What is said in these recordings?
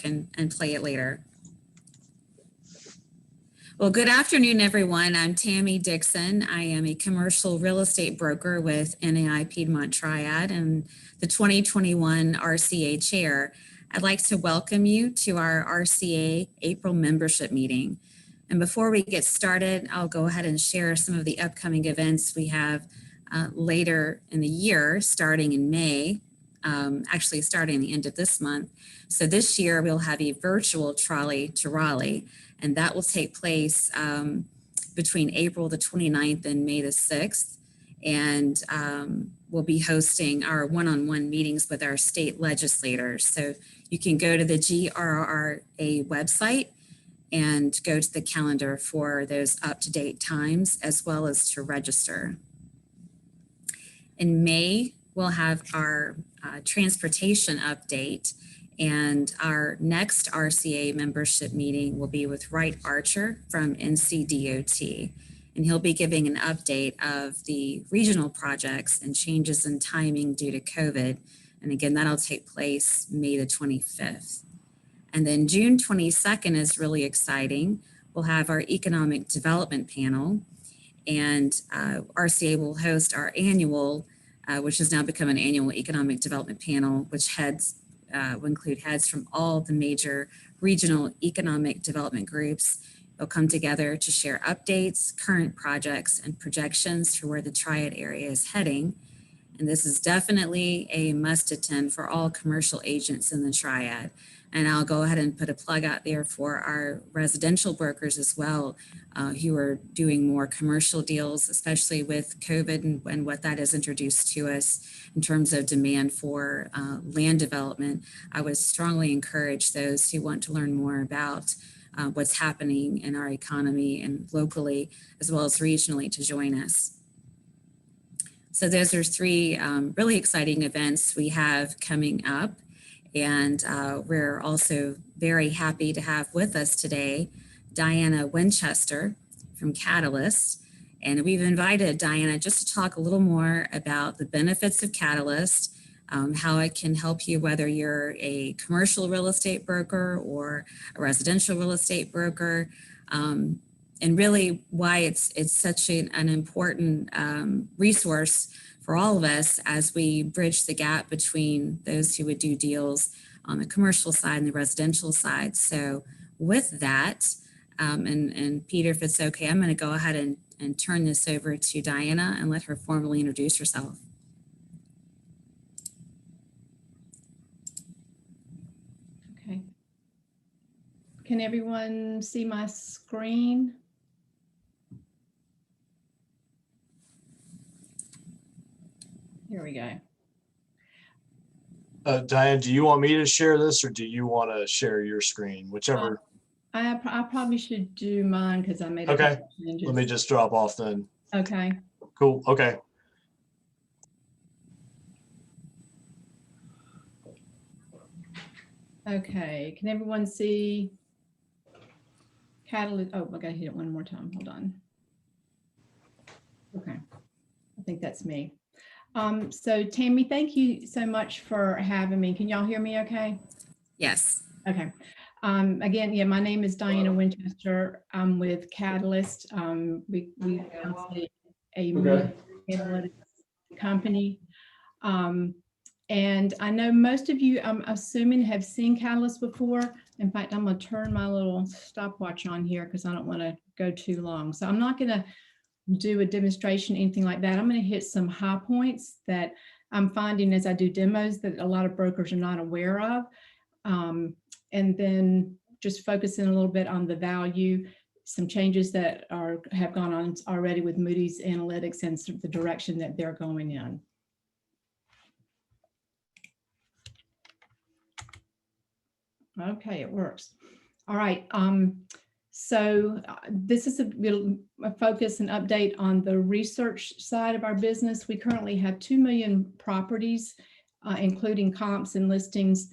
back and play it later. Well, good afternoon, everyone. I'm Tammy Dixon. I am a commercial real estate broker with NAI Piedmont Triad and the 2021 RCA chair. I'd like to welcome you to our RCA April membership meeting. And before we get started, I'll go ahead and share some of the upcoming events we have later in the year, starting in May, actually starting the end of this month. So this year we'll have a virtual trolley to Raleigh, and that will take place between April the 29th and May the 6th. And we'll be hosting our one-on-one meetings with our state legislators. So you can go to the GRRA website and go to the calendar for those up-to-date times, as well as to register. In May, we'll have our transportation update, and our next RCA membership meeting will be with Wright Archer from NCDOT. And he'll be giving an update of the regional projects and changes in timing due to COVID. And again, that'll take place May the 25th. And then June 22nd is really exciting. We'll have our economic development panel, and RCA will host our annual, which has now become an annual economic development panel, which will include heads from all the major regional economic development groups. They'll come together to share updates, current projects, and projections for where the Triad area is heading. And this is definitely a must attend for all commercial agents in the Triad. And I'll go ahead and put a plug out there for our residential brokers as well, who are doing more commercial deals, especially with COVID and what that has introduced to us in terms of demand for land development. I would strongly encourage those who want to learn more about what's happening in our economy and locally, as well as regionally, to join us. So those are three really exciting events we have coming up. And we're also very happy to have with us today Diana Winchester from Catalyst. And we've invited Diana just to talk a little more about the benefits of Catalyst, how it can help you, whether you're a commercial real estate broker or a residential real estate broker, and really why it's such an important resource for all of us as we bridge the gap between those who would do deals on the commercial side and the residential side. So with that, and Peter, if it's okay, I'm going to go ahead and turn this over to Diana and let her formally introduce herself. Okay. Can everyone see my screen? Here we go. Diane, do you want me to share this or do you want to share your screen? Whichever. I probably should do mine because I made a okay. couple changes. Let me just drop off then. Okay. Cool. Okay. Okay. Can everyone see Catalyst? Oh, I gotta hit it one more time. Hold on. Okay. I think that's me. So Tammy, thank you so much for having me. Can y'all hear me okay? Yes. Okay. Again, yeah, my name is Diana Winchester. I'm with Catalyst. We a analytics company. And I know most of you, I'm assuming, have seen Catalyst before. In fact, I'm going to turn my little stopwatch on here because I don't want to go too long. So I'm not going to do a demonstration, anything like that. I'm going to hit some high points that I'm finding as I do demos that a lot of brokers are not aware of. And then just focusing a little bit on the value, some changes that have gone on already with Moody's Analytics and the direction that they're going in. Okay, it works. All right. So this is a focus and update on the research side of our business. We currently have 2 million properties, including comps and listings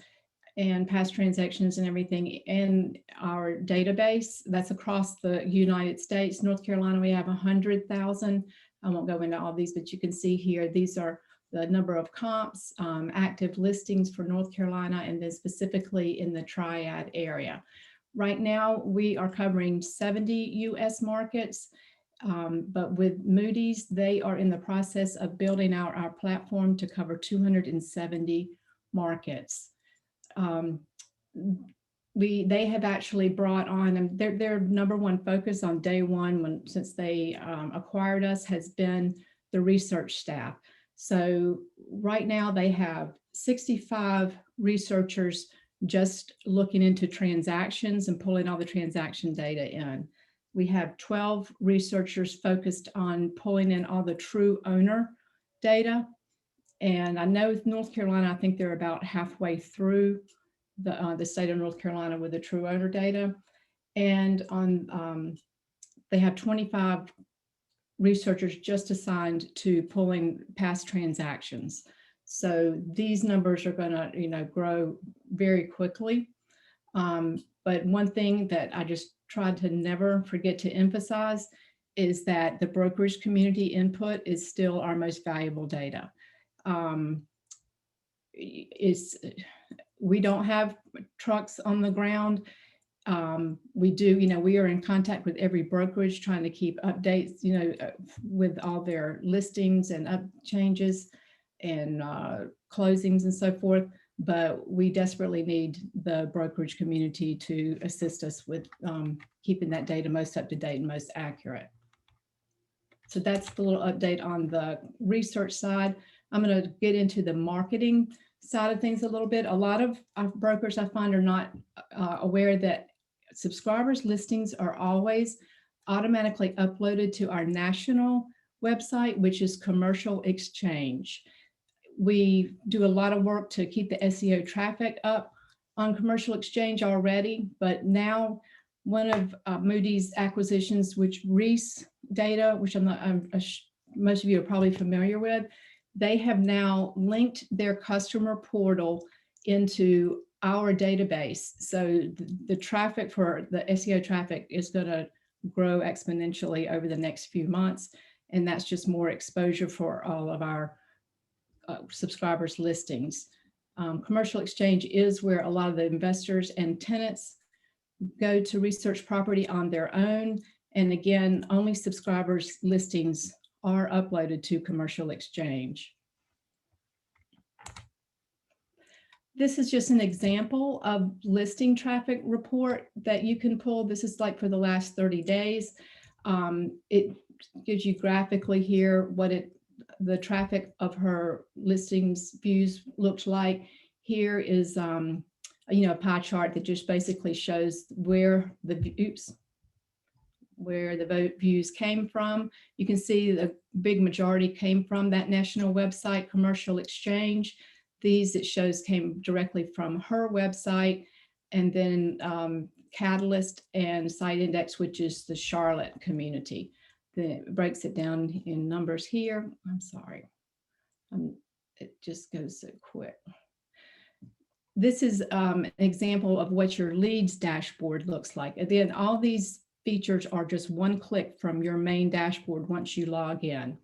and past transactions and everything in our database. That's across the United States. North Carolina, we have 100,000. I won't go into all these, but you can see here, these are the number of comps, active listings for North Carolina, and then specifically in the Triad area. Right now, we are covering 70 US markets, but with Moody's, they are in the process of building out our platform to cover 270 markets. They have actually brought on, and their number one focus on day one, since they acquired us, has been the research staff. So right now they have 65 researchers just looking into transactions and pulling all the transaction data in. We have 12 researchers focused on pulling in all the true owner data. And I know North Carolina, I think they're about halfway through the state of North Carolina with the true owner data. And on they have 25 researchers just assigned to pulling past transactions. So these numbers are going to, grow very quickly. But one thing that I just tried to never forget to emphasize is that the brokerage community input is still our most valuable data. We don't have trucks on the ground. We do, we are in contact with every brokerage trying to keep updates, with all their listings and up changes and closings and so forth. But we desperately need the brokerage community to assist us with keeping that data most up to date and most accurate. So that's the little update on the research side. I'm going to get into the marketing side of things a little bit. A lot of brokers I find are not aware that subscribers' listings are always automatically uploaded to our national website, which is Commercial Exchange. We do a lot of work to keep the SEO traffic up on Commercial Exchange already, but now one of Moody's acquisitions, which Reese Data, which most of you are probably familiar with, they have now linked their customer portal into our database. So the traffic for the SEO traffic is going to grow exponentially over the next few months. And that's just more exposure for all of our subscribers' listings. Commercial Exchange is where a lot of the investors and tenants go to research property on their own. And again, only subscribers' listings are uploaded to Commercial Exchange. This is just an example of listing traffic report that you can pull. This is like for the last 30 days. It gives you graphically here what the traffic of her listings views looks like. Here is a pie chart that just basically shows where the views came from. You can see the big majority came from that national website, Commercial Exchange. These, it shows, came directly from her website, and then Catalyst and Site Index, which is the Charlotte community. That breaks it down in numbers here. I'm sorry. It just goes so quick. This is an example of what your leads dashboard looks like. Again, all these features are just one click from your main dashboard once you log in.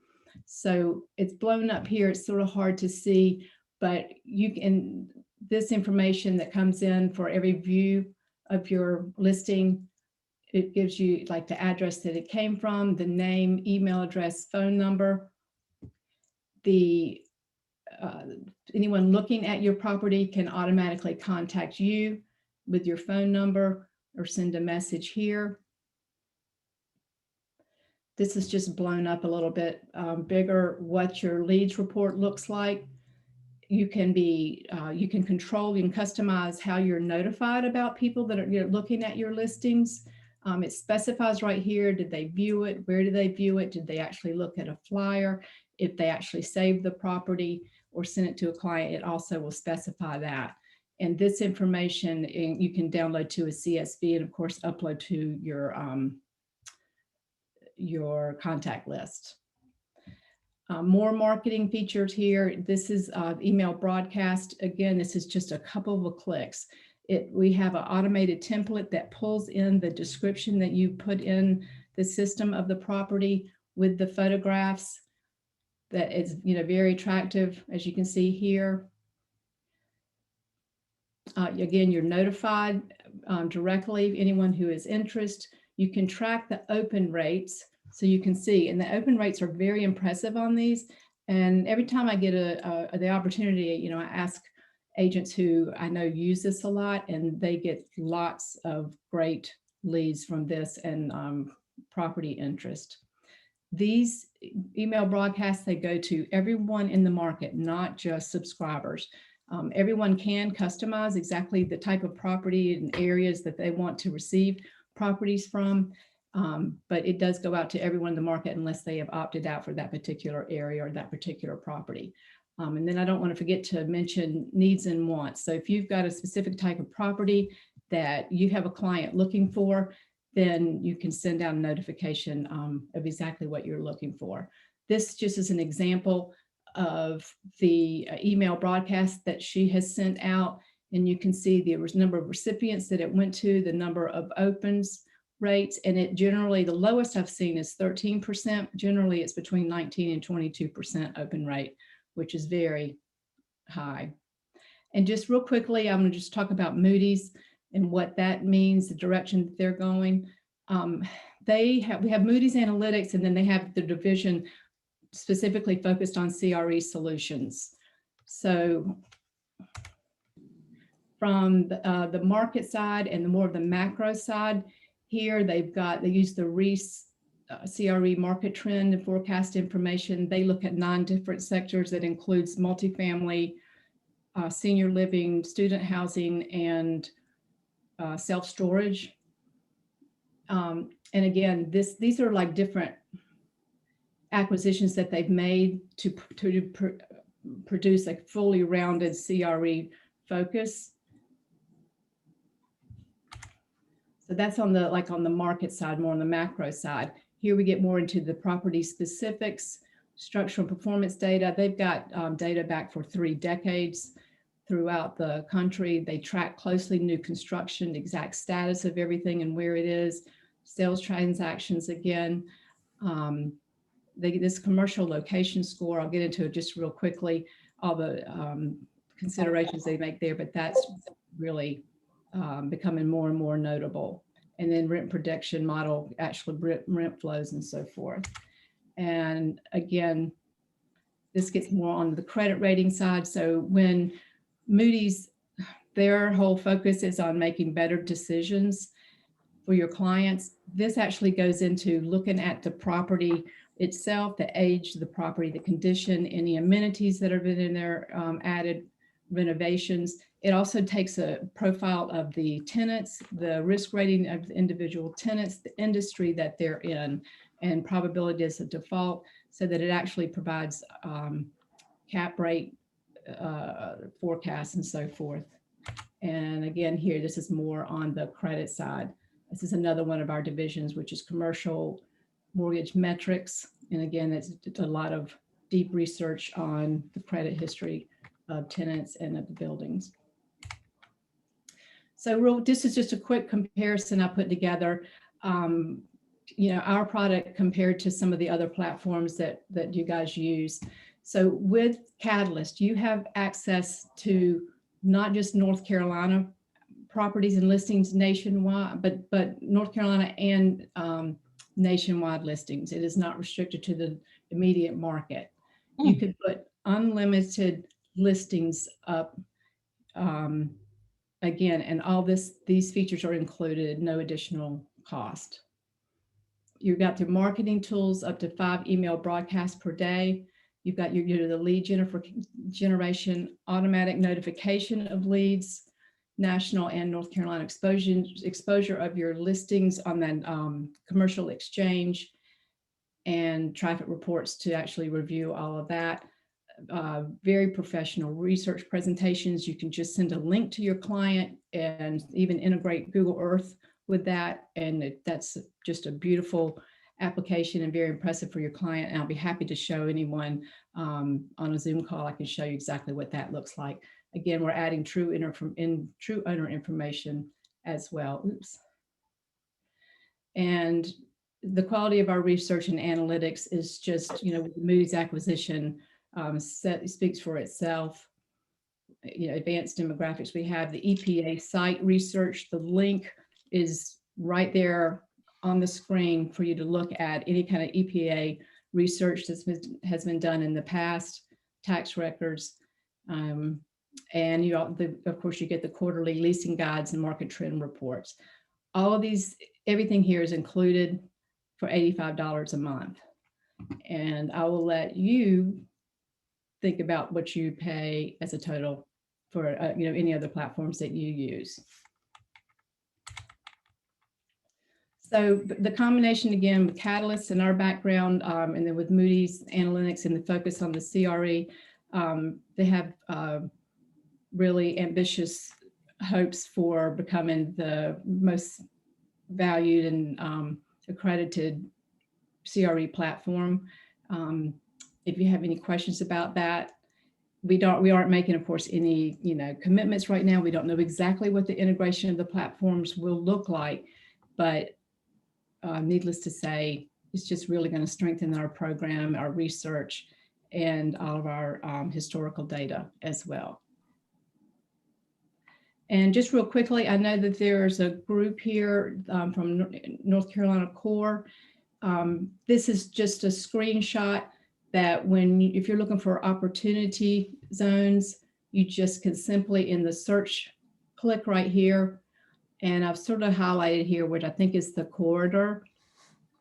So it's blown up here. It's sort of hard to see, but you can, this information that comes in for every view of your listing, it gives you like the address that it came from, the name, email address, phone number. Anyone looking at your property can automatically contact you with your phone number or send a message here. This is just blown up a little bit bigger, what your leads report looks like. You can control, you can customize how you're notified about people that are looking at your listings. It specifies right here, did they view it? Where did they view it? Did they actually look at a flyer? If they actually saved the property or sent it to a client, it also will specify that. And this information you can download to a CSV and of course upload to your contact list. More marketing features here. This is email broadcast. Again, this is just a couple of clicks. We have an automated template that pulls in the description that you put in the system of the property with the photographs. that is, very attractive, as you can see here. Again, you're notified directly, anyone who is interested. You can track the open rates, so you can see, and the open rates are very impressive on these. And every time I get the opportunity, I ask agents who I know use this a lot, and they get lots of great leads from this and property interest. These email broadcasts, they go to everyone in the market, not just subscribers. Everyone can customize exactly the type of property and areas that they want to receive properties from, but it does go out to everyone in the market unless they have opted out for that particular area or that particular property. And then I don't want to forget to mention needs and wants. So if you've got a specific type of property that you have a client looking for, then you can send out a notification of exactly what you're looking for. This just is an example of the email broadcast that she has sent out, and you can see the number of recipients that it went to, the number of opens rates, and it generally, the lowest I've seen is 13%. Generally, it's between 19 and 22% open rate, which is very high. And just real quickly, I'm going to just talk about Moody's and what that means, the direction that they're going. We have Moody's Analytics, and then they have the division specifically focused on CRE solutions. So from the market side and the more of the macro side, here they use the CRE market trend and forecast information. They look at 9 different sectors that includes multifamily, senior living, student housing, and self-storage. And again, these are like different acquisitions that they've made to produce a fully rounded CRE focus. So that's on the market side, more on the macro side. Here we get more into the property specifics, structural performance data. They've got data back for 3 decades throughout the country. They track closely new construction, the exact status of everything and where it is, sales transactions again. This commercial location score, I'll get into it just real quickly, all the considerations they make there, but that's really becoming more and more notable. And then rent prediction model, actual rent flows and so forth. And again, this gets more on the credit rating side. So when Moody's, their whole focus is on making better decisions for your clients, this actually goes into looking at the property itself, the age of the property, the condition, any amenities that have been in there, added renovations. It also takes a profile of the tenants, the risk rating of the individual tenants, the industry that they're in, and probabilities of default, so that it actually provides cap rate forecasts and so forth. And again, here, this is more on the credit side. This is another one of our divisions, which is commercial mortgage metrics. And again, it's a lot of deep research on the credit history of tenants and of the buildings. So this is just a quick comparison I put together. Our product compared to some of the other platforms that you guys use. So with Catalyst, you have access to not just North Carolina properties and listings nationwide, but North Carolina and nationwide listings. It is not restricted to the immediate market. You could put unlimited listings up again, and all these features are included, no additional cost. You've got the marketing tools, up to 5 email broadcasts per day. You've got the lead generation, automatic notification of leads, national and North Carolina exposure of your listings on that commercial exchange, and traffic reports to actually review all of that. Very professional research presentations. You can just send a link to your client and even integrate Google Earth with that. And that's just a beautiful application and very impressive for your client. And I'll be happy to show anyone on a Zoom call. I can show you exactly what that looks like. Again, we're adding true owner information as well. Oops. And the quality of our research and analytics is just, with the Moody's acquisition, speaks for itself. Advanced demographics. We have the EPA site research. The link is right there on the screen for you to look at any kind of EPA research that has been done in the past, tax records. And of course, you get the quarterly leasing guides and market trend reports. All of these, everything here is included for $85 a month. And I will let you think about what you pay as a total for any other platforms that you use. So the combination again with Catalyst and our background, and then with Moody's Analytics and the focus on the CRE, they have really ambitious hopes for becoming the most valued and accredited CRE platform. If you have any questions about that, we aren't making, of course, any commitments right now. We don't know exactly what the integration of the platforms will look like, but needless to say, it's just really going to strengthen our program, our research, and all of our historical data as well. And just real quickly, I know that there's a group here from North Carolina Core. This is just a screenshot that if you're looking for opportunity zones, you just can simply in the search click right here. And I've sort of highlighted here, which I think is the corridor,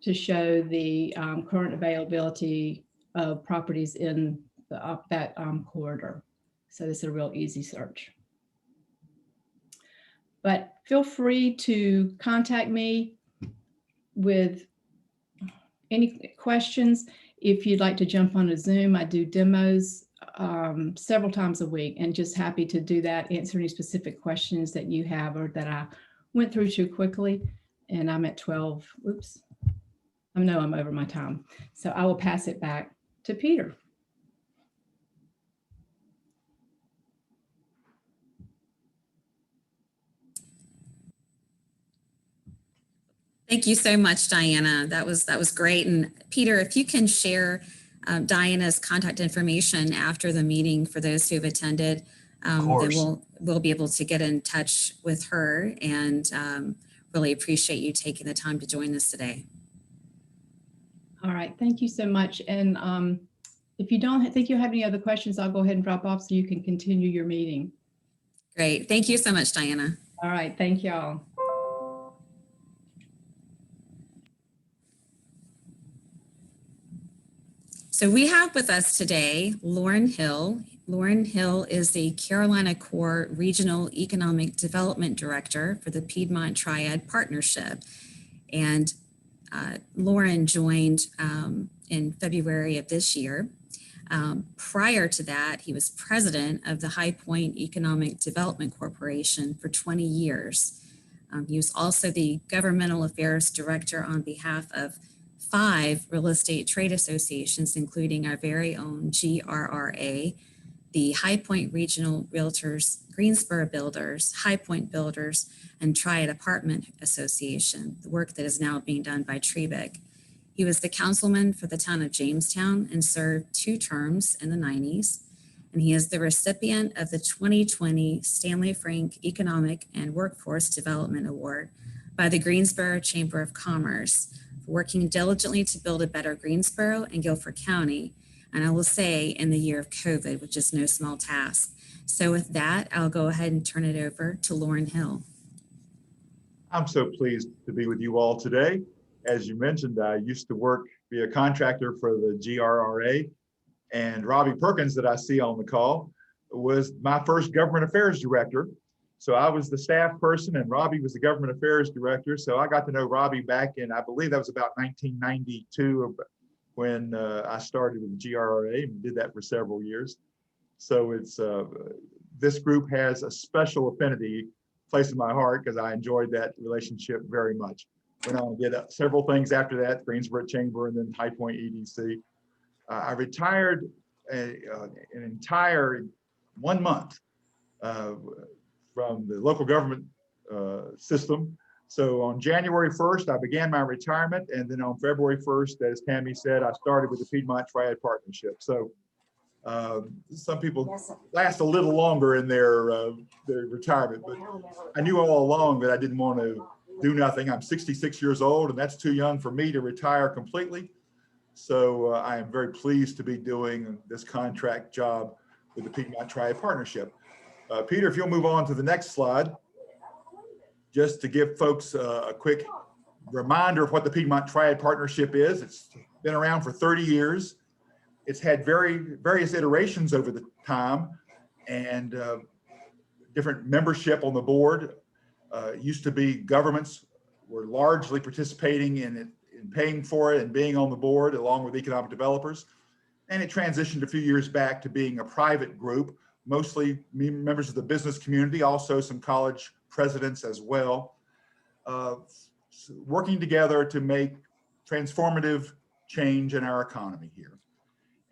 to show the current availability of properties in that corridor. So this is a real easy search. But feel free to contact me with any questions. If you'd like to jump on a Zoom, I do demos several times a week, and just happy to do that, answer any specific questions that you have or that I went through too quickly. And I'm at 12, oops. I know I'm over my time. So I will pass it back to Peter. Thank you so much, Diana. That was great. And Peter, if you can share Diana's contact information after the meeting for those who've attended, then we'll be able to get in touch with her, and really appreciate you taking the time to join us today. All right, thank you so much. And if you don't think you have any other questions, I'll go ahead and drop off so you can continue your meeting. Great, thank you so much, Diana. All right, thank y'all. So we have with us today Lauren Hill. Lauren Hill is the Carolina Core Regional Economic Development Director for the Piedmont Triad Partnership. And Lauren joined in February of this year. Prior to that, he was president of the High Point Economic Development Corporation for 20 years. He was also the governmental affairs director on behalf of 5 real estate trade associations, including our very own GRRA, the High Point Regional Realtors, Greensboro Builders, High Point Builders, and Triad Apartment Association, the work that is now being done by Trebic. He was the councilman for the town of Jamestown and served 2 terms in the 90s. And he is the recipient of the 2020 Stanley Frank Economic and Workforce Development Award by the Greensboro Chamber of Commerce, working diligently to build a better Greensboro and Guilford County, and I will say in the year of COVID, which is no small task. So with that, I'll go ahead and turn it over to Lauren Hill. I'm so pleased to be with you all today. As you mentioned, I used to work, be a contractor for the GRRA, and Robbie Perkins that I see on the call was my first government affairs director. So I was the staff person and Robbie was the government affairs director. So I got to know Robbie back in, I believe that was about 1992 when I started with GRRA and did that for several years. So it's this group has a special affinity place in my heart because I enjoyed that relationship very much. Went on to get several things after that, Greensboro Chamber and then High Point EDC. I retired an entire 1 month from the local government system So on January 1st, I began my retirement, and then on February 1st, as Tammy said, I started with the Piedmont Triad Partnership. So some people last a little longer in their retirement, but I knew all along that I didn't want to do nothing. I'm 66 years old, and that's too young for me to retire completely. So I am very pleased to be doing this contract job with the Piedmont Triad Partnership. Peter, if you'll move on to the next slide, just to give folks a quick reminder of what the Piedmont Triad Partnership is. It's been around for 30 years. It's had various iterations over the time, and different membership on the board. Used to be governments were largely participating in it, in paying for it and being on the board along with economic developers. And it transitioned a few years back to being a private group, mostly members of the business community, also some college presidents as well, working together to make transformative change in our economy here.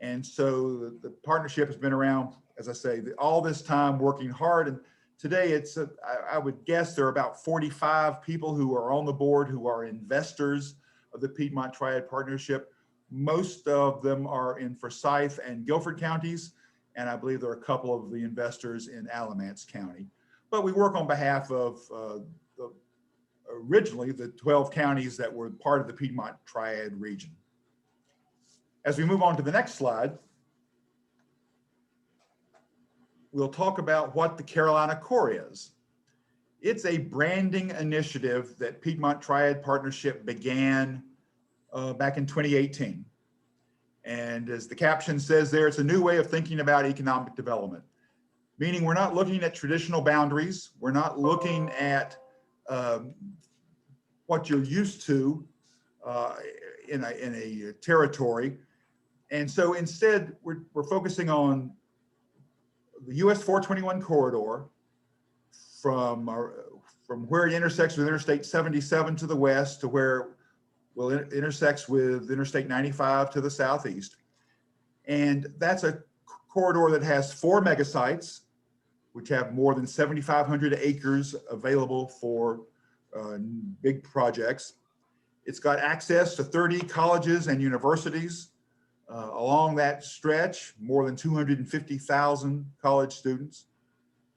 And so the partnership has been around, as I say, all this time working hard. And today it's, I would guess there are about 45 people who are on the board who are investors of the Piedmont Triad Partnership. Most of them are in Forsyth and Guilford counties. And I believe there are a couple of the investors in Alamance County. But we work on behalf of originally the 12 counties that were part of the Piedmont Triad region. As we move on to the next slide, we'll talk about what the Carolina Core is. It's a branding initiative that Piedmont Triad Partnership began back in 2018. And as the caption says there, it's a new way of thinking about economic development, meaning we're not looking at traditional boundaries. We're not looking at what you're used to in a territory. And so instead, we're focusing on the US 421 corridor from where it intersects with Interstate 77 to the west to where it intersects with Interstate 95 to the southeast. And that's a corridor that has 4 megasites, which have more than 7,500 acres available for big projects. It's got access to 30 colleges and universities along that stretch, more than 250,000 college students.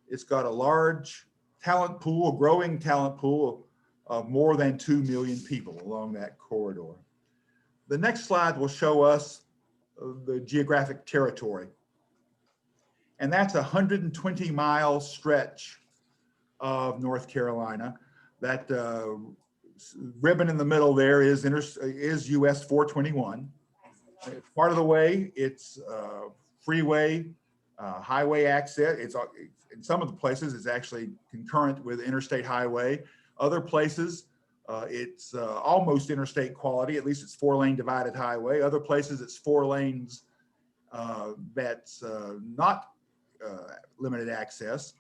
It's got a large talent pool, a growing talent pool of more than 2 million people along that corridor. The next slide will show us the geographic territory. And that's a 120-mile stretch of North Carolina. That ribbon in the middle there is US 421. Part of the way, it's freeway, highway access. It's in some of the places, it's actually concurrent with interstate highway. Other places, it's almost interstate quality. At least it's 4-lane divided highway. Other places, it's 4 lanes that's not limited access.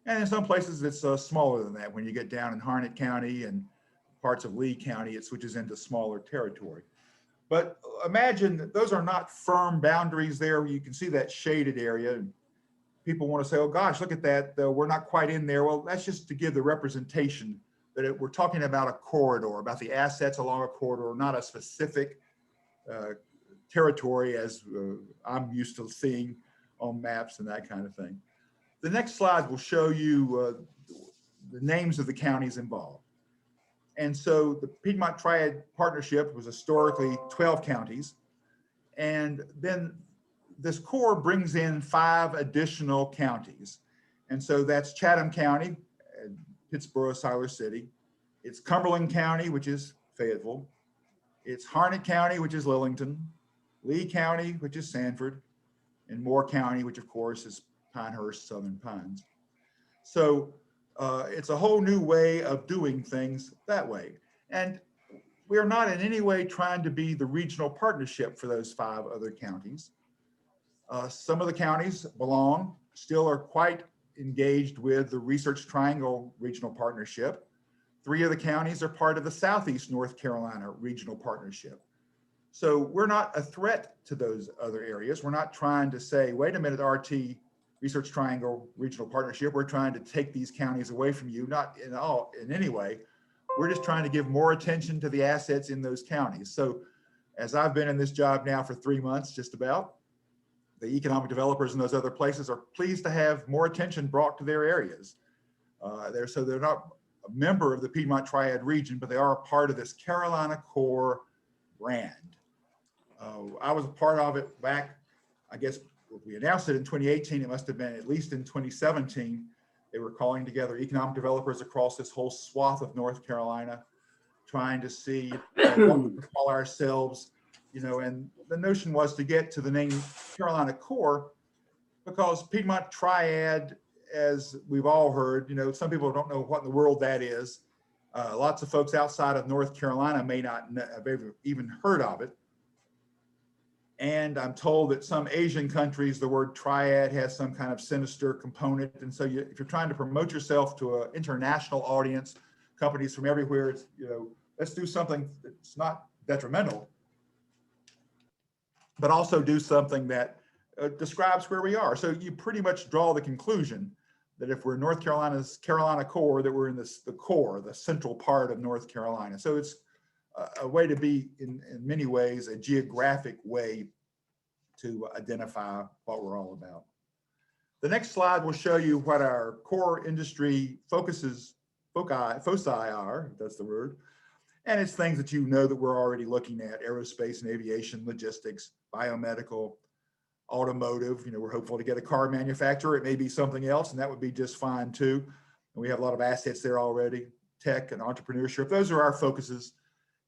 And in some places, it's smaller than that. When you get down in Harnett County and parts of Lee County, it switches into smaller territory. But imagine that those are not firm boundaries there. You can see that shaded area. People want to say, oh gosh, look at that. We're not quite in there. Well, that's just to give the representation that we're talking about a corridor, about the assets along a corridor, not a specific territory as I'm used to seeing on maps and that kind of thing. The next slide will show you the names of the counties involved. And so the Piedmont Triad Partnership was historically 12 counties. And then this core brings in 5 additional counties. And so that's Chatham County, Pittsboro, Siler City. It's Cumberland County, which is Fayetteville. It's Harnett County, which is Lillington. Lee County, which is Sanford. And Moore County, which of course is Pinehurst, Southern Pines. So it's a whole new way of doing things that way. And we're not in any way trying to be the regional partnership for those 5 other counties. Some of the counties still are quite engaged with the Research Triangle Regional Partnership. 3 of the counties are part of the Southeast North Carolina Regional Partnership. So we're not a threat to those other areas. We're not trying to say, wait a minute, RT, Research Triangle Regional Partnership, we're trying to take these counties away from you, not in any way. We're just trying to give more attention to the assets in those counties. So as I've been in this job now for 3 months, just about, the economic developers in those other places are pleased to have more attention brought to their areas. So they're not a member of the Piedmont Triad region, but they are a part of this Carolina Core brand. I was a part of it back, I guess, we announced it in 2018. It must have been at least in 2017. They were calling together economic developers across this whole swath of North Carolina, trying to see what we could call ourselves, and the notion was to get to the name Carolina Core because Piedmont Triad, as we've all heard, some people don't know what in the world that is. Lots of folks outside of North Carolina may not have even heard of it. And I'm told that some Asian countries, the word triad has some kind of sinister component. And so if you're trying to promote yourself to an international audience, companies from everywhere, it's, let's do something that's not detrimental, but also do something that describes where we are. So you pretty much draw the conclusion that if we're North Carolina's Carolina Core, that we're in the core, the central part of North Carolina. So it's a way to be, in many ways, a geographic way to identify what we're all about. The next slide will show you what our core industry foci are, if that's the word. And it's things that that we're already looking at: aerospace and aviation, logistics, biomedical, automotive. We're hopeful to get a car manufacturer. It may be something else, and that would be just fine too. And we have a lot of assets there already. Tech and entrepreneurship. Those are our focuses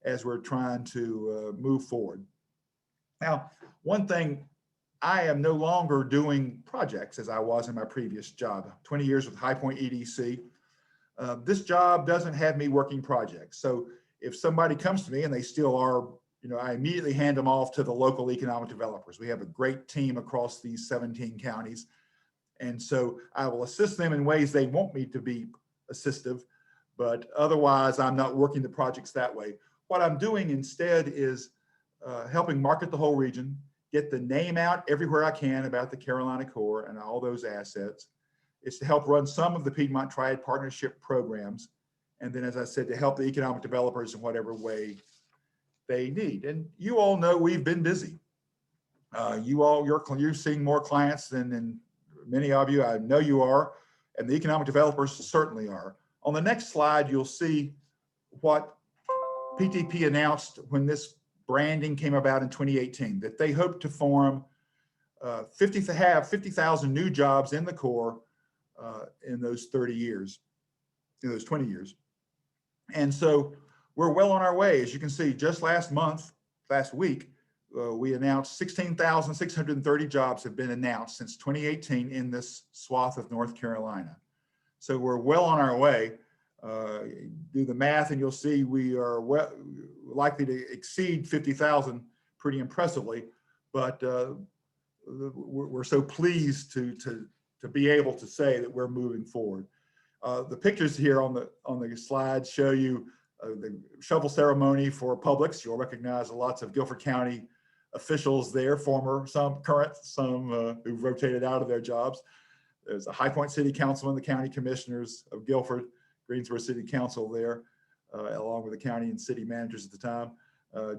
as we're trying to move forward. Now, one thing, I am no longer doing projects as I was in my previous job, 20 years with High Point EDC. This job doesn't have me working projects. So if somebody comes to me and they still are, I immediately hand them off to the local economic developers. We have a great team across these 17 counties. And so I will assist them in ways they want me to be assistive, but otherwise I'm not working the projects that way. What I'm doing instead is helping market the whole region, get the name out everywhere I can about the Carolina Core and all those assets. It's to help run some of the Piedmont Triad partnership programs. And then, as I said, to help the economic developers in whatever way they need. And you all know we've been busy. You're seeing more clients than many of you, I know you are, and the economic developers certainly are. On the next slide, you'll see what PTP announced when this branding came about in 2018, that they hope to form 50,000 new jobs in the core in those 30 years, in those 20 years. And so we're well on our way. As you can see, just last week, we announced 16,630 jobs have been announced since 2018 in this swath of North Carolina. So we're well on our way. Do the math and you'll see we are likely to exceed 50,000 pretty impressively, but we're so pleased to be able to say that we're moving forward. The pictures here on the slide show you the shovel ceremony for Publix. You'll recognize lots of Guilford County officials there, former, some current, some who've rotated out of their jobs. There's a High Point City Councilman, the county commissioners of Guilford, Greensboro City Council there, along with the county and city managers at the time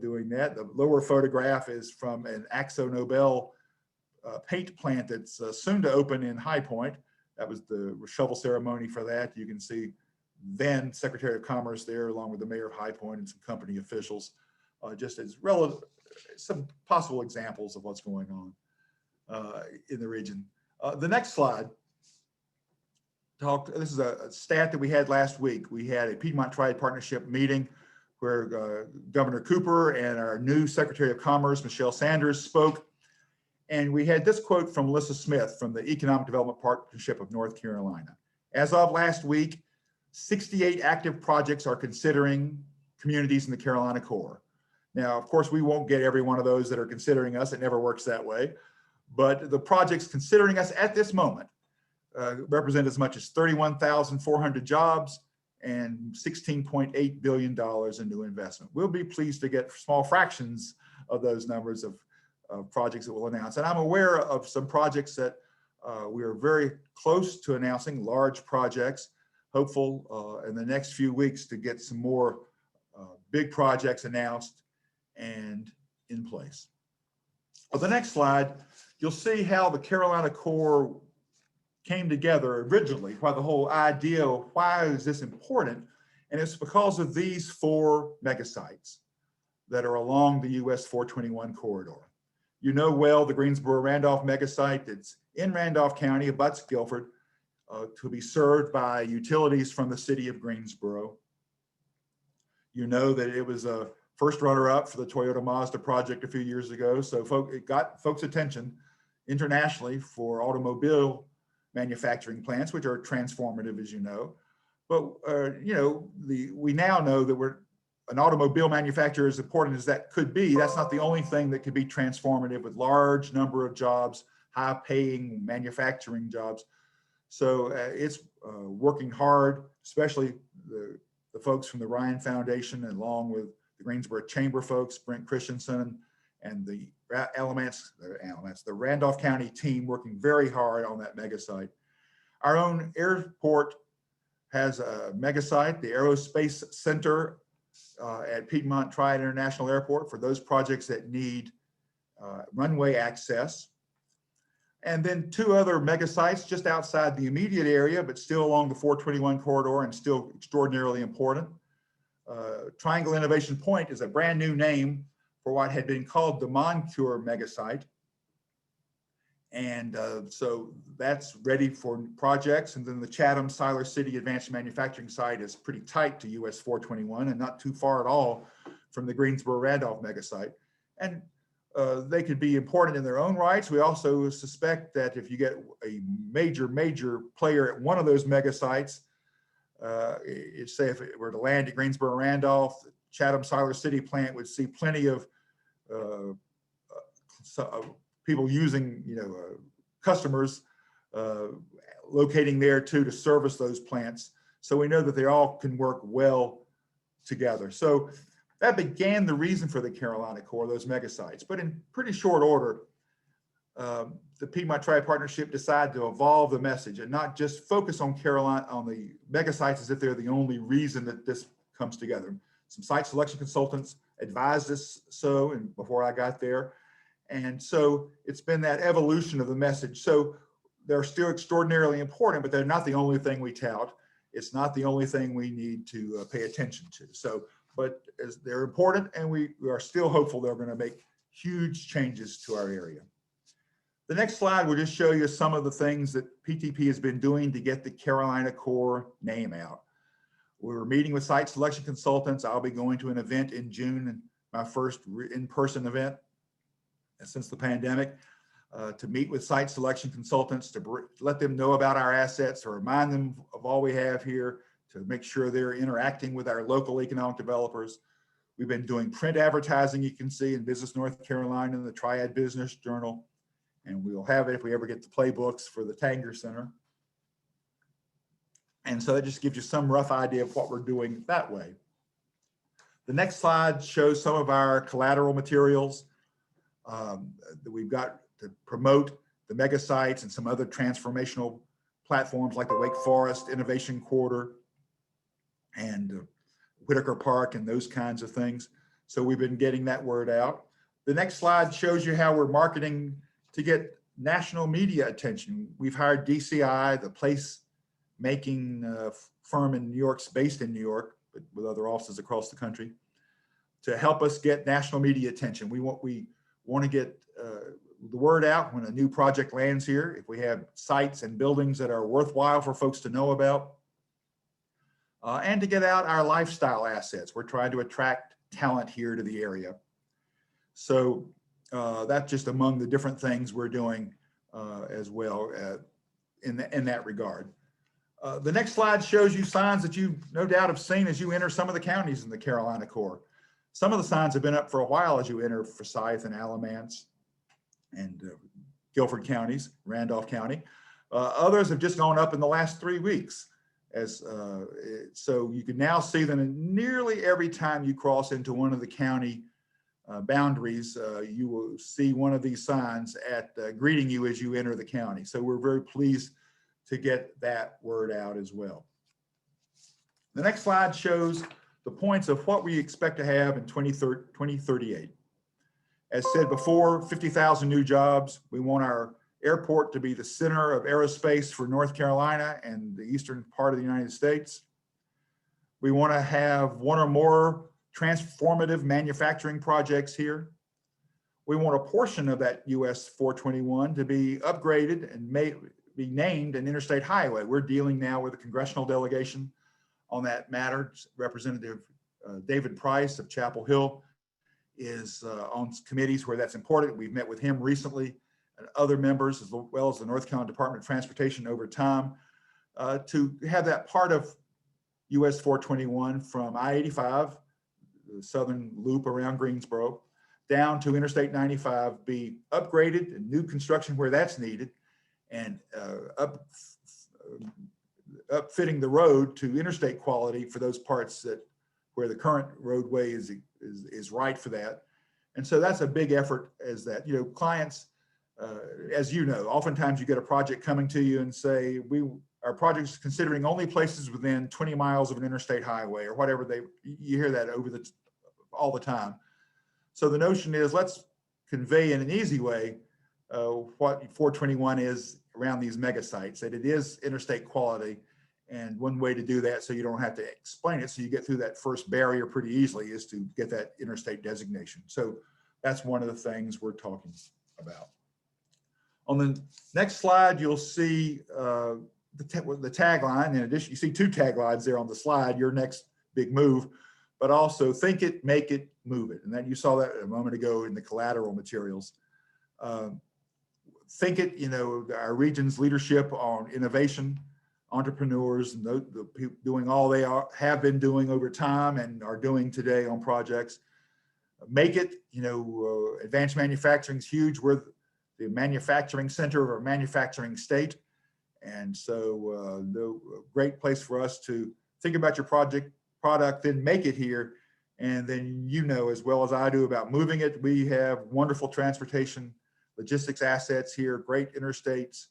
doing that. The lower photograph is from an Axo Nobel paint plant that's soon to open in High Point. That was the shovel ceremony for that. You can see then Secretary of Commerce there, along with the mayor of High Point and some company officials, just as some possible examples of what's going on in the region. The next slide. This is a stat that we had last week. We had a Piedmont Triad Partnership meeting where Governor Cooper and our new Secretary of Commerce, Michelle Sanders, spoke. And we had this quote from Melissa Smith from the Economic Development Partnership of North Carolina. As of last week, 68 active projects are considering communities in the Carolina Core. Now, of course, we won't get every one of those that are considering us. It never works that way. But the projects considering us at this moment represent as much as 31,400 jobs and $16.8 billion in new investment. We'll be pleased to get small fractions of those numbers of projects that we'll announce. And I'm aware of some projects that we are very close to announcing, large projects. hopeful in the next few weeks to get some more big projects announced and in place. On the next slide, you'll see how the Carolina Core came together originally, why the whole idea of why is this important, and it's because of these 4 megasites that are along the US 421 corridor. You know well the Greensboro-Randolph megasite that's in Randolph County, abuts Guilford, to be served by utilities from the city of Greensboro. You know that it was a first runner-up for the Toyota Mazda project a few years ago, so it got folks' attention internationally for automobile manufacturing plants, which are transformative, as you know. But you know, we now know that an automobile manufacturer, as important as that could be, that's not the only thing that could be transformative with large number of jobs, high-paying manufacturing jobs. So it's working hard, especially the folks from the Ryan Foundation, along with the Greensboro Chamber folks, Brent Christensen, and the Randolph County team working very hard on that mega site. Our own airport has a mega site, the Aerospace Center at Piedmont Triad International Airport, for those projects that need runway access. And then 2 other mega sites just outside the immediate area, but still along the 421 corridor and still extraordinarily important. Triangle Innovation Point is a brand new name for what had been called the Moncure mega site. And so that's ready for projects. And then the Chatham Siler City Advanced Manufacturing site is pretty tight to US 421 and not too far at all from the Greensboro Randolph mega site. And they could be important in their own rights. We also suspect that if you get a major player at one of those mega sites, say if it were to land at Greensboro Randolph, the Chatham Siler City plant would see plenty of people using, customers locating there too to service those plants. So we know that they all can work well together. So that began the reason for the Carolina Core, those mega sites. But in pretty short order, the Piedmont Triad Partnership decided to evolve the message and not just focus on the mega sites as if they're the only reason that this comes together. Some site selection consultants advised us so, and before I got there. And so it's been that evolution of the message. So they're still extraordinarily important, but they're not the only thing we tout. It's not the only thing we need to pay attention to. So, but they're important, and we are still hopeful they're going to make huge changes to our area. The next slide will just show you some of the things that PTP has been doing to get the Carolina Core name out. We're meeting with site selection consultants. I'll be going to an event in June, my first in-person event since the pandemic, to meet with site selection consultants, to let them know about our assets, to remind them of all we have here, to make sure they're interacting with our local economic developers. We've been doing print advertising, you can see, in Business North Carolina, in the Triad Business Journal, and we'll have it if we ever get the playbooks for the Tanger Center. And so that just gives you some rough idea of what we're doing that way. The next slide shows some of our collateral materials that we've got to promote the mega sites and some other transformational platforms like the Wake Forest Innovation Quarter and Whitaker Park and those kinds of things. So we've been getting that word out. The next slide shows you how we're marketing to get national media attention. We've hired DCI, the place-making firm in New York, based in New York, but with other offices across the country, to help us get national media attention. We want to get the word out when a new project lands here, if we have sites and buildings that are worthwhile for folks to know about, and to get out our lifestyle assets. We're trying to attract talent here to the area. So that's just among the different things we're doing as well in that regard. The next slide shows you signs that you no doubt have seen as you enter some of the counties in the Carolina Core. Some of the signs have been up for a while as you enter Forsyth and Alamance and Guilford counties, Randolph County. Others have just gone up in the last 3 weeks. So you can now see them in nearly every time you cross into one of the county boundaries, you will see one of these signs greeting you as you enter the county. So we're very pleased to get that word out as well. The next slide shows the points of what we expect to have in 2038. As said before, 50,000 new jobs. We want our airport to be the center of aerospace for North Carolina and the eastern part of the United States. We want to have one or more transformative manufacturing projects here. We want a portion of that US 421 to be upgraded and may be named an interstate highway. We're dealing now with a congressional delegation on that matter. Representative David Price of Chapel Hill is on committees where that's important. We've met with him recently and other members, as well as the North Carolina Department of Transportation over time, to have that part of US 421 from I-85, the southern loop around Greensboro, down to Interstate 95 be upgraded and new construction where that's needed, and upfitting the road to interstate quality for those parts that where the current roadway is right for that. And so that's a big effort, as that, you know, clients, as you know, oftentimes you get a project coming to you and say, our project is considering only places within 20 miles of an interstate highway or whatever you hear that all the time. So the notion is, let's convey in an easy way what 421 is around these mega sites, that it is interstate quality. And one way to do that, so you don't have to explain it, so you get through that first barrier pretty easily, is to get that interstate designation. So that's one of the things we're talking about. On the next slide, you'll see the tagline. In addition, you see two taglines there on the slide, your next big move, but also think it, make it, move it. And then you saw that a moment ago in the collateral materials. Think it, you know, our region's leadership on innovation, entrepreneurs, and the people doing all they have been doing over time and are doing today on projects. Make it, you know, advanced manufacturing is huge. We're the manufacturing center of our manufacturing state. And so the great place for us to think about your product, then make it here. And then, you know, as well as I do about moving it, we have wonderful transportation, logistics assets here, great interstates,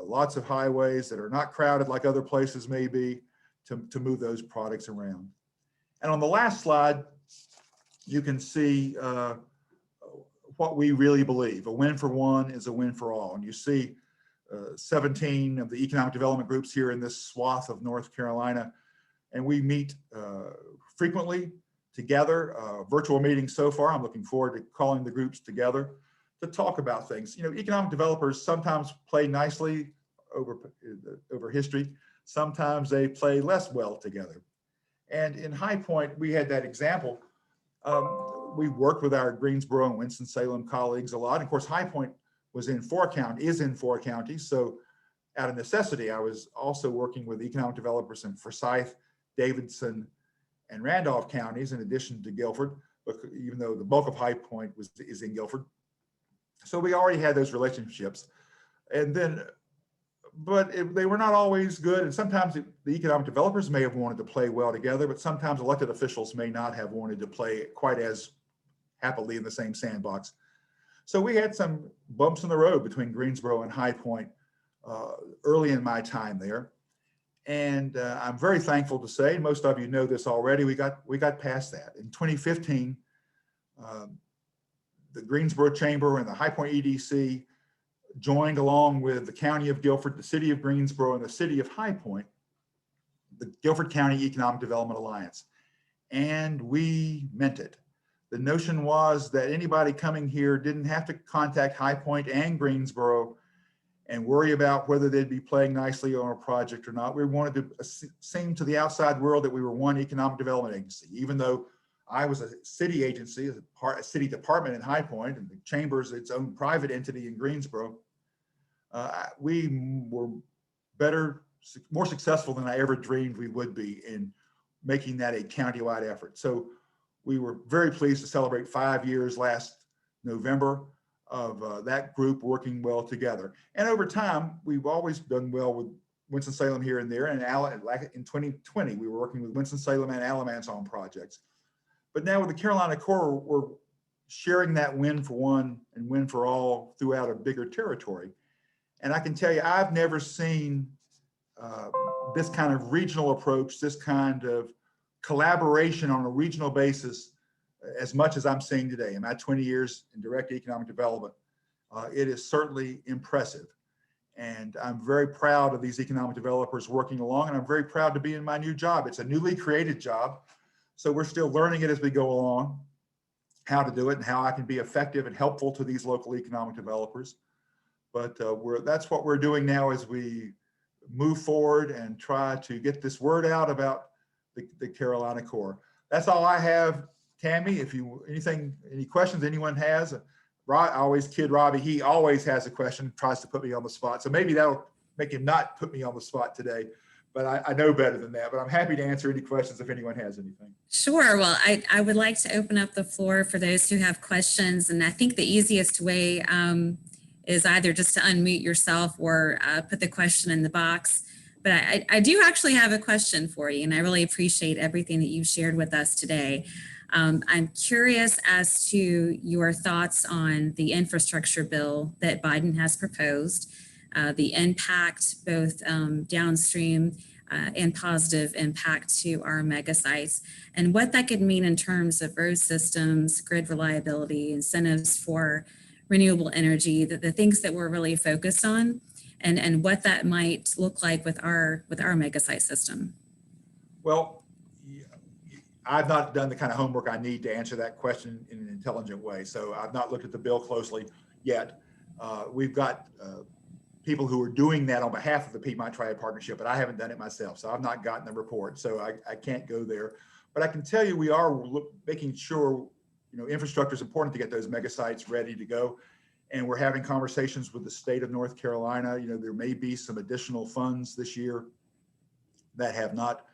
lots of highways that are not crowded like other places may be to move those products around. And on the last slide, you can see what we really believe. A win for one is a win for all. And you see 17 of the economic development groups here in this swath of North Carolina. And we meet frequently together, virtual meetings so far. I'm looking forward to calling the groups together to talk about things. You know, economic developers sometimes play nicely over history. Sometimes they play less well together. And in High Point, we had that example. We worked with our Greensboro and Winston-Salem colleagues a lot. And of course, High Point is in 4 counties. So out of necessity, I was also working with economic developers in Forsyth, Davidson, and Randolph counties, in addition to Guilford, even though the bulk of High Point is in Guilford. So we already had those relationships. And then, but they were not always good. And sometimes the economic developers may have wanted to play well together, but sometimes elected officials may not have wanted to play quite as happily in the same sandbox. So we had some bumps in the road between Greensboro and High Point early in my time there. And I'm very thankful to say, most of you know this already, we got past that. In 2015, the Greensboro Chamber and the High Point EDC joined, along with the County of Guilford, the City of Greensboro, and the City of High Point, the Guilford County Economic Development Alliance. And we meant it. The notion was that anybody coming here didn't have to contact High Point and Greensboro and worry about whether they'd be playing nicely on a project or not. We wanted to seem to the outside world that we were one economic development agency, even though I was a city agency, a city department in High Point, and the Chamber's its own private entity in Greensboro. We were more successful than I ever dreamed we would be in making that a countywide effort. So we were very pleased to celebrate 5 years last November of that group working well together. And over time, we've always done well with Winston-Salem here and there. And in 2020, we were working with Winston-Salem and Alamance on projects. But now with the Carolina Core, we're sharing that win for one and win for all throughout a bigger territory. And I can tell you, I've never seen this kind of regional approach, this kind of collaboration on a regional basis, as much as I'm seeing today in my 20 years in direct economic development, it is certainly impressive. And I'm very proud of these economic developers working along, and I'm very proud to be in my new job. It's a newly created job, so we're still learning it as we go along, how to do it and how I can be effective and helpful to these local economic developers. But that's what we're doing now as we move forward and try to get this word out about the Carolina Core. That's all I have, Tammy. If any questions anyone has, I always kid Robbie. He always has a question, tries to put me on the spot. So maybe that'll make him not put me on the spot today, but I know better than that. But I'm happy to answer any questions if anyone has anything. Sure. Well, I would like to open up the floor for those who have questions. And I think the easiest way is either just to unmute yourself or put the question in the box. But I do actually have a question for you, and I really appreciate everything that you've shared with us today. I'm curious as to your thoughts on the infrastructure bill that Biden has proposed, the impact both downstream and positive impact to our mega sites, and what that could mean in terms of road systems, grid reliability, incentives for renewable energy, the things that we're really focused on, and what that might look like with our mega site system. Well, I've not done the kind of homework I need to answer that question in an intelligent way. So I've not looked at the bill closely yet. We've got people who are doing that on behalf of the Piedmont Triad Partnership, but I haven't done it myself. So I've not gotten the report. So I can't go there. But I can tell you we are making sure, infrastructure is important to get those mega sites ready to go. And we're having conversations with the state of North Carolina. There may be some additional funds this year that have not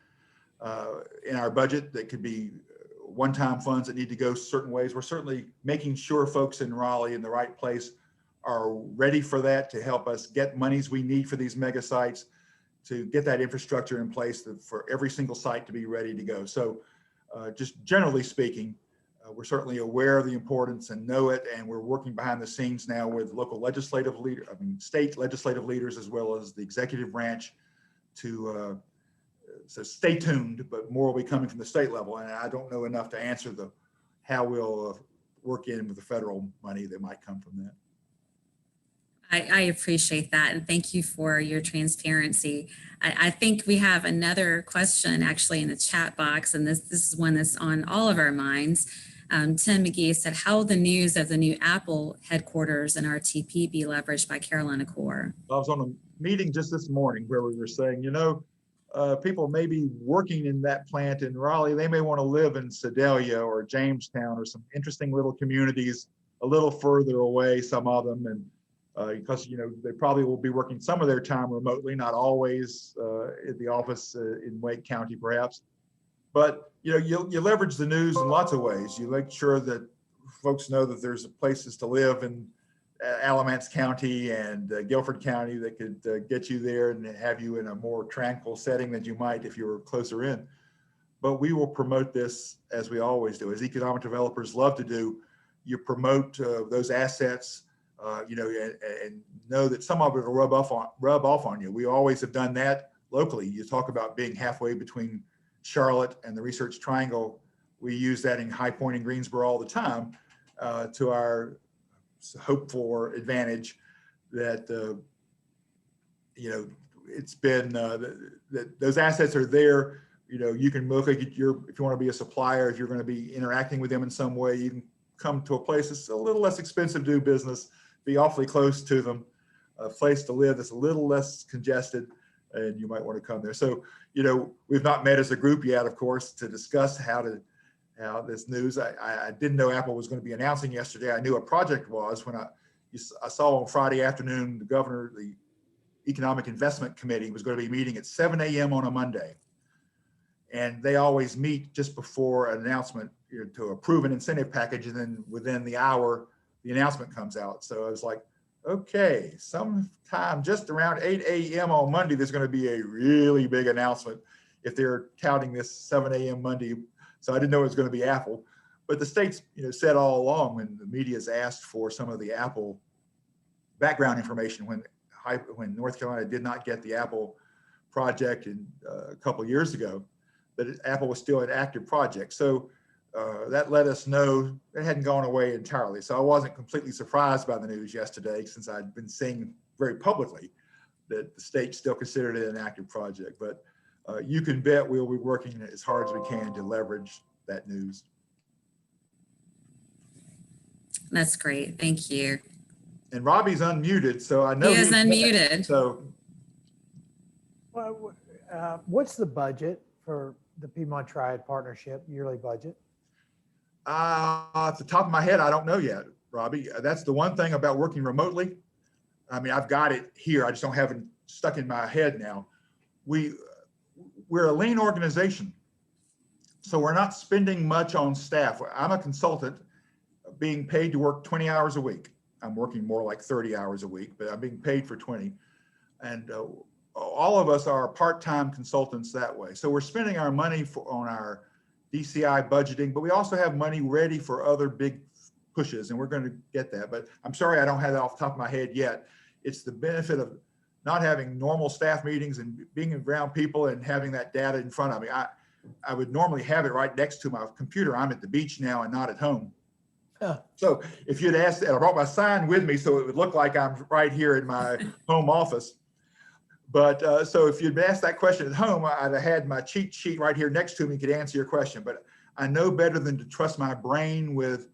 in our budget that could be one-time funds that need to go certain ways. We're certainly making sure folks in Raleigh in the right place are ready for that to help us get monies we need for these mega sites to get that infrastructure in place for every single site to be ready to go. So just generally speaking, we're certainly aware of the importance and know it, and we're working behind the scenes now with local legislative leaders, state legislative leaders, as well as the executive branch to so stay tuned, but more will be coming from the state level. And I don't know enough to answer how we'll work in with the federal money that might come from that. I appreciate that. And thank you for your transparency. I think we have another question actually in the chat box, and this is one that's on all of our minds. Tim McGee said, how will the news of the new Apple headquarters and RTP be leveraged by Carolina Core? I was on a meeting just this morning where we were saying, people may be working in that plant in Raleigh. They may want to live in Sedalia or Jamestown or some interesting little communities a little further away, some of them. And because, they probably will be working some of their time remotely, not always at the office in Wake County, perhaps. But, you leverage the news in lots of ways. You make sure that folks know that there's places to live in Alamance County and Guilford County that could get you there and have you in a more tranquil setting than you might if you were closer in. But we will promote this as we always do, as economic developers love to do. You promote those assets, and know that some of it will rub off on you. We always have done that locally. You talk about being halfway between Charlotte and the Research Triangle. We use that in High Point and Greensboro all the time to our hope for advantage that it's been that those assets are there. You can look at if you want to be a supplier, if you're going to be interacting with them in some way, you can come to a place that's a little less expensive to do business, be awfully close to them, a place to live that's a little less congested, and you might want to come there. So we've not met as a group yet, of course, to discuss how this news. I didn't know Apple was going to be announcing yesterday. I knew a project was when I saw on Friday afternoon the governor, the Economic Investment Committee was going to be meeting at 7 a.m. on a Monday. And they always meet just before an announcement to approve an incentive package. And then within the hour, the announcement comes out. So I was like, okay, sometime just around 8 a.m. on Monday, there's going to be a really big announcement if they're touting this 7 a.m. Monday. So I didn't know it was going to be Apple, but the state's said all along when the media's asked for some of the Apple background information when North Carolina did not get the Apple project a couple of years ago, but Apple was still an active project. So that let us know it hadn't gone away entirely. So I wasn't completely surprised by the news yesterday, since I'd been seeing very publicly that the state still considered it an active project. But you can bet we'll be working as hard as we can to leverage that news. That's great. Thank you. And Robbie's unmuted, so I know He is he's unmuted. So Well, what's the budget for the Piedmont Triad Partnership, yearly budget? off the top of my head, I don't know yet, Robbie. That's the one thing about working remotely. I mean, I've got it here. I just don't have it stuck in my head now. We're a lean organization, so we're not spending much on staff. I'm a consultant being paid to work 20 hours a week. I'm working more like 30 hours a week, but I'm being paid for 20. And all of us are part-time consultants that way. So we're spending our money on our DCI budgeting, but we also have money ready for other big pushes, and we're going to get that. But I'm sorry, I don't have that off the top of my head yet. It's the benefit of not having normal staff meetings and being around people and having that data in front of me. I would normally have it right next to my computer. I'm at the beach now and not at home. So if you'd asked, and I brought my sign with me so it would look like I'm right here in my home office. But so if you'd asked that question at home, I'd have had my cheat sheet right here next to me, could answer your question. But I know better than to trust my brain with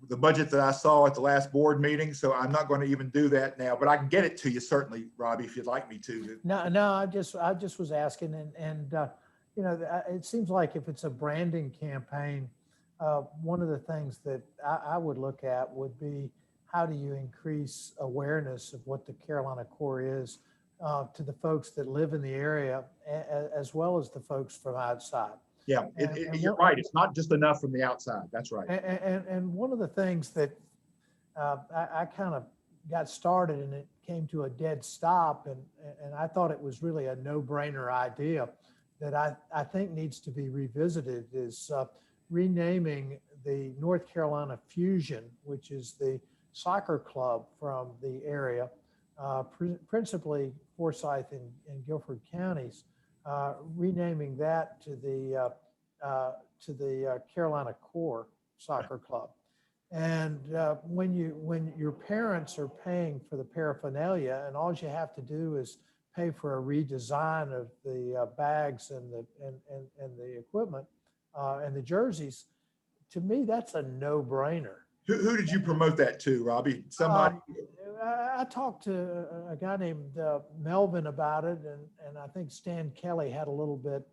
the budget that I saw at the last board meeting. So I'm not going to even do that now, but I can get it to you certainly, Robbie, if you'd like me to. No, I just was asking, and you know, it seems like if it's a branding campaign, one of the things that I would look at would be, how do you increase awareness of what the Carolina Core is to the folks that live in the area, as well as the folks from outside. Yeah, you're right. It's not just enough from the outside. That's right. And one of the things that I kind of got started, and it came to a dead stop, and I thought it was really a no-brainer idea that I think needs to be revisited, is renaming the North Carolina Fusion, which is the soccer club from the area, principally Forsyth and Guilford counties, renaming that to the Carolina Core Soccer Club. And when your parents are paying for the paraphernalia, and all you have to do is pay for a redesign of the bags and the equipment and the jerseys, to me that's a no-brainer. Who did you promote that to, Robbie? Somebody? I talked to a guy named Melvin about it, and I think Stan Kelly had a little bit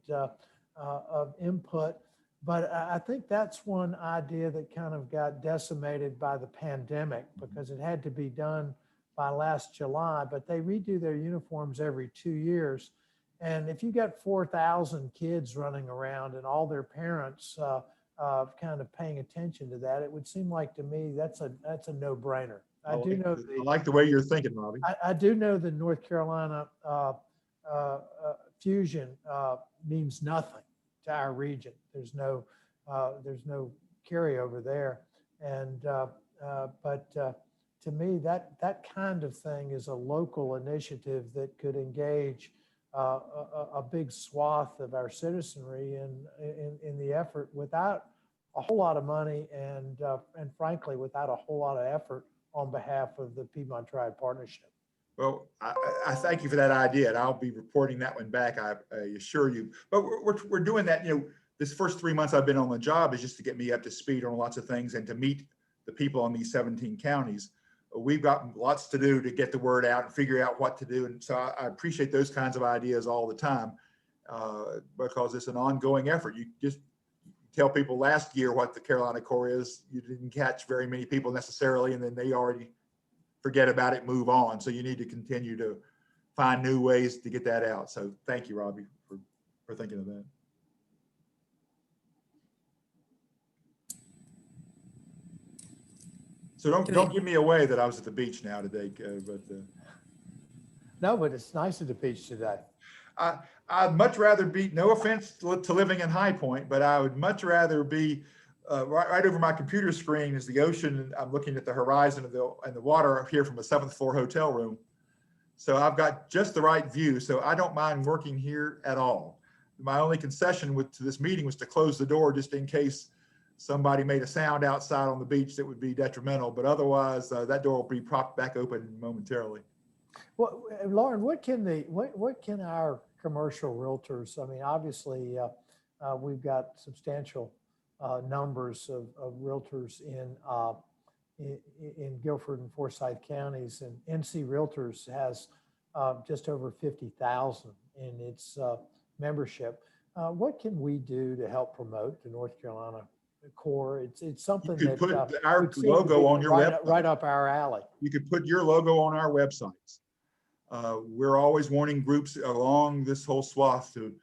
of input, but I think that's one idea that kind of got decimated by the pandemic, because it had to be done by last July, but they redo their uniforms every 2 years. And if you got 4,000 kids running around and all their parents kind of paying attention to that, it would seem like to me that's a no-brainer. I do know I like the way you're thinking, Robbie. I do know the North Carolina Fusion means nothing to our region. There's no carryover there, and but to me that kind of thing is a local initiative that could engage a big swath of our citizenry in the effort, without a whole lot of money and frankly without a whole lot of effort on behalf of the Piedmont Triad Partnership. Well, I thank you for that idea, and I'll be reporting that one back, I assure you. But we're doing that, you know, this first 3 months I've been on the job is just to get me up to speed on lots of things and to meet the people on these 17 counties. We've got lots to do to get the word out and figure out what to do. And so I appreciate those kinds of ideas all the time because it's an ongoing effort. You just tell people last year what the Carolina Core is, you didn't catch very many people necessarily, and then they already forget about it, move on. So you need to continue to find new ways to get that out. So thank you, Robbie, for thinking of that. So don't give me away that I was at the beach now today, No, but it's nice at the beach today. I'd much rather be, no offense to living in High Point, but I would much rather be right over my computer screen is the ocean. And I'm looking at the horizon and the water up here from a 7th floor hotel room. So I've got just the right view. So I don't mind working here at all. My only concession to this meeting was to close the door just in case somebody made a sound outside on the beach that would be detrimental. But otherwise, that door will be propped back open momentarily. Well, Lauren, what can our commercial realtors, I mean, obviously, we've got substantial numbers of realtors in Guilford and Forsyth counties, and NC Realtors has just over 50,000 in its membership. What can we do to help promote the North Carolina core? It's something You could that put our would seem to logo be on your website. right up our alley. You could put your logo on our websites. We're always warning groups along this whole swath to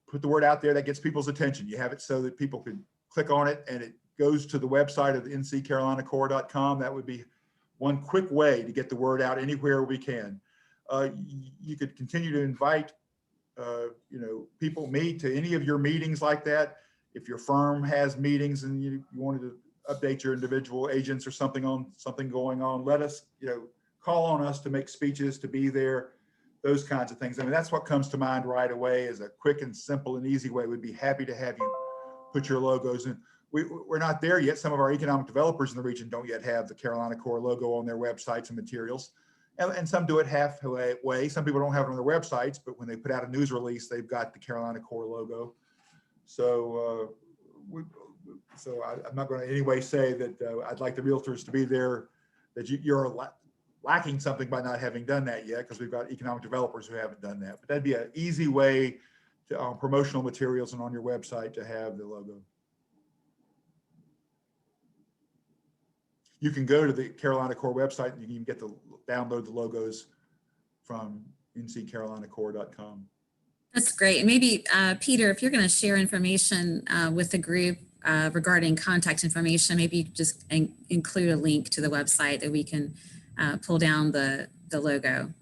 put the word out there that gets people's attention. You have it so that people can click on it and it goes to the website of nccarolinacore.com. That would be one quick way to get the word out anywhere we can. You could continue to invite people, me, to any of your meetings like that. If your firm has meetings and you wanted to update your individual agents or something on something going on, let us, call on us to make speeches, to be there, those kinds of things. I mean, that's what comes to mind right away as a quick and simple and easy way. We'd be happy to have you put your logos in. We're not there yet. Some of our economic developers in the region don't yet have the Carolina Core logo on their websites and materials. And some do it halfway. Some people don't have it on their websites, but when they put out a news release, they've got the Carolina Core logo. So, I'm not going to in any way say that I'd like the realtors to be there, that you're lacking something by not having done that yet, because we've got economic developers who haven't done that. But that'd be an easy way to promotional materials and on your website to have the logo. You can go to the Carolina Core website and you can even download the logos from nccarolinacore.com. That's great. And maybe, Peter, if you're going to share information with the group regarding contact information, maybe you just include a link to the website that we can pull down the logo.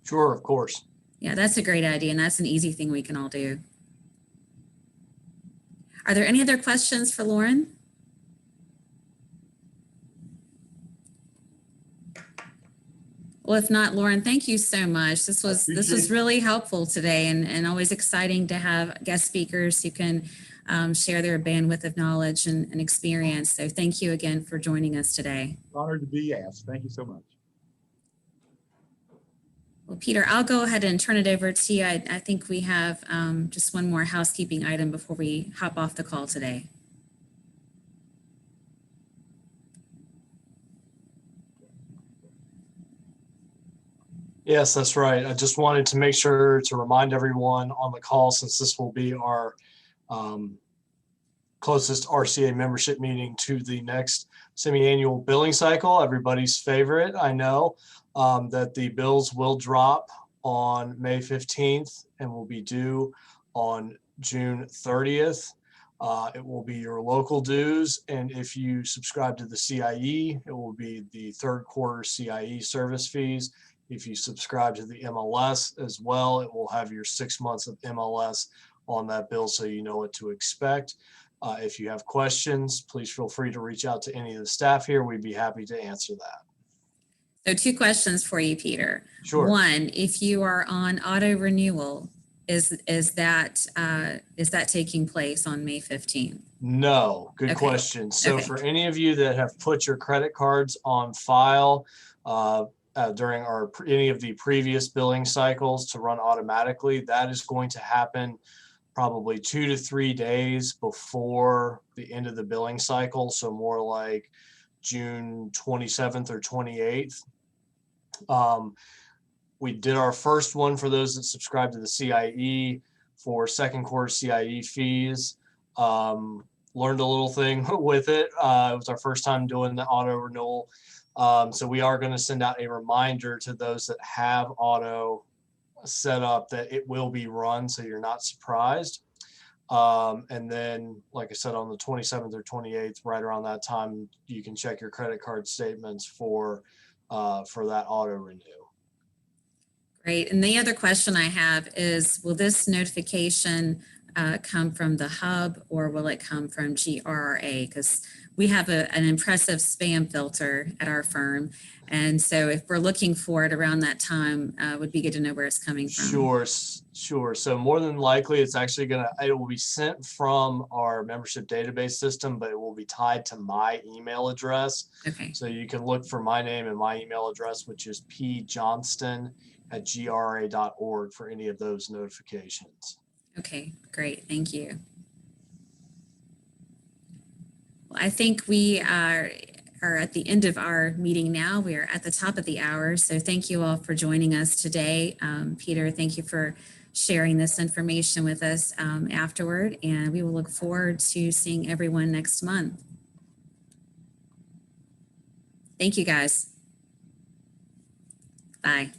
Sure, of course. Yeah, that's a great idea. And that's an easy thing we can all do. Are there any other questions for Lauren? Well, if not, Lauren, thank you so much. This was really helpful today, and always exciting to have guest speakers who can share their bandwidth of knowledge and experience. So thank you again for joining us today. Honored to be asked. Thank you so much. Well, Peter, I'll go ahead and turn it over to you. I think we have just one more housekeeping item before we hop off the call today. Yes, that's right. I just wanted to make sure to remind everyone on the call, since this will be our closest RCA membership meeting to the next semi-annual billing cycle, everybody's favorite, I know, that the bills will drop on May 15th and will be due on June 30th. It will be your local dues, and if you subscribe to the CIE, it will be the third quarter CIE service fees. If you subscribe to the MLS as well, it will have your 6 months of MLS on that bill, so you know what to expect. If you have questions, please feel free to reach out to any of the staff here. We'd be happy to answer that. So 2 questions for you, Peter. Sure. One, if you are on auto renewal, is that taking place on May 15th? No, good Okay. question. So Okay. for any of you that have put your credit cards on file during any of the previous billing cycles to run automatically, that is going to happen probably 2 to 3 days before the end of the billing cycle. So more like June 27th or 28th. We did our first one for those that subscribe to the CIE for second quarter CIE fees. Learned a little thing with it. It was our first time doing the auto renewal. So we are going to send out a reminder to those that have auto set up that it will be run, so you're not surprised. And then, like I said, on the 27th or 28th, right around that time, you can check your credit card statements for that auto renew. Great. And the other question I have is, will this notification come from the hub, or will it come from GRRA? Because we have an impressive spam filter at our firm. And so if we're looking for it around that time, it would be good to know where it's coming from. Sure. So more than likely, it will be sent from our membership database system, but it will be tied to my email address. Okay. So you can look for my name and my email address, which is pjohnston@grra.org for any of those notifications. Okay, great. Thank you. Well, I think we are at the end of our meeting now. We are at the top of the hour. So thank you all for joining us today. Peter, thank you for sharing this information with us afterward. And we will look forward to seeing everyone next month. Thank you, guys. Bye.